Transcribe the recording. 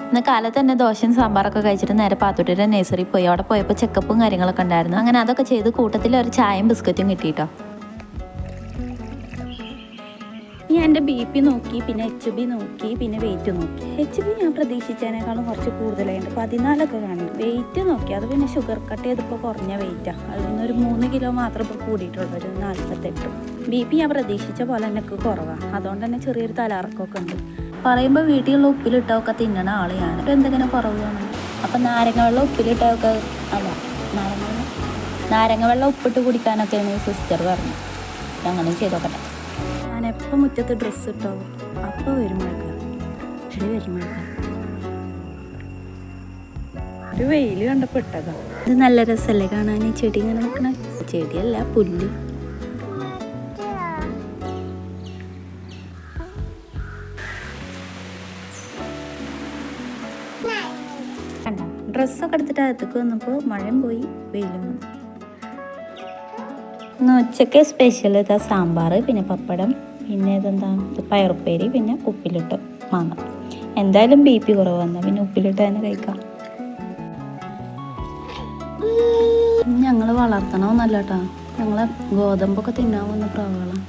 ഇന്ന് കാലത്ത് തന്നെ ദോശയും സാമ്പാറൊക്കെ കഴിച്ചിട്ട് നേരെ പാത്തുട്ടിയുടെ നഴ്സറി പോയി. അവിടെ പോയപ്പോൾ ചെക്കപ്പും കാര്യങ്ങളൊക്കെ ഉണ്ടായിരുന്നു. അങ്ങനെ അതൊക്കെ ചെയ്ത് കൂട്ടത്തിൽ ഒരു ചായയും ബിസ്ക്കറ്റും കിട്ടിയിട്ടോ. ഞാൻ എൻ്റെ BP നോക്കി, പിന്നെ HB നോക്കി, പിന്നെ വെയിറ്റ് നോക്കി. HB ഞാൻ പ്രതീക്ഷിച്ചതിനേക്കാളും കുറച്ച് കൂടുതലായിട്ട് 14 കാണും. വെയിറ്റ് നോക്കി, അത് പിന്നെ ഷുഗർ കട്ട് ചെയ്തപ്പോൾ കുറഞ്ഞ വെയിറ്റാണ്. അതിൽ നിന്നൊരു 3 കിലോ മാത്രം ഇപ്പോൾ കൂടിയിട്ടുള്ളൂ, ഒരു 48. BP ഞാൻ പ്രതീക്ഷിച്ച പോലെ തന്നെ കുറവാണ്. അതുകൊണ്ട് തന്നെ ചെറിയൊരു തലകറക്കമൊക്കെ ഉണ്ട്. പറയുമ്പോൾ വീട്ടിലുള്ള ഉപ്പിലിട്ടൊക്കെ തിന്നണ ആൾ ഞാൻ. എന്തെങ്കിലും കുറവാണ്. അപ്പം നാരങ്ങ വെള്ളം ഉപ്പിലിട്ടൊക്കെ അല്ല, നാരങ്ങ വെള്ളം ഉപ്പിട്ട് കുടിക്കാനൊക്കെയാണ് സിസ്റ്റർ പറഞ്ഞു. അങ്ങനെ ചെയ്തോക്കട്ടെ. ഞാൻ എപ്പോൾ മുറ്റത്ത് ഡ്രസ്സ് ഇട്ടോ അപ്പോൾ വരും മഴക്കാലം. ഇത് വരും മഴക്കാലം. ഒരു വെയിൽ കണ്ടപ്പോൾ ഇട്ടതാ. ഇത് നല്ല രസമല്ലേ കാണാൻ? ഈ ചെടി ഇങ്ങനെ നിൽക്കണ ചെടിയല്ല, പുല്ല്. കണ്ട, ഡ്രസ്സൊക്കെ എടുത്തിട്ട് അകത്തേക്ക് വന്നപ്പോൾ മഴയും പോയി, വെയിലും വന്നു. ഇന്ന് ഉച്ചയ്ക്ക് സ്പെഷ്യൽ ഇതാ സാമ്പാർ, പിന്നെ പപ്പടം, പിന്നെ ഇതെന്താ പയറുപ്പേരി, പിന്നെ ഉപ്പിലിട്ട് മാങ്ങ. എന്തായാലും BP കുറവ് വന്നാൽ പിന്നെ ഉപ്പിലിട്ട് തന്നെ കഴിക്കാം. ഞങ്ങൾ വളർത്തണമെന്നല്ല കേട്ടോ, ഞങ്ങളെ ഗോതമ്പൊക്കെ തിന്നാൻ വന്ന പ്രാവുകളാണ്.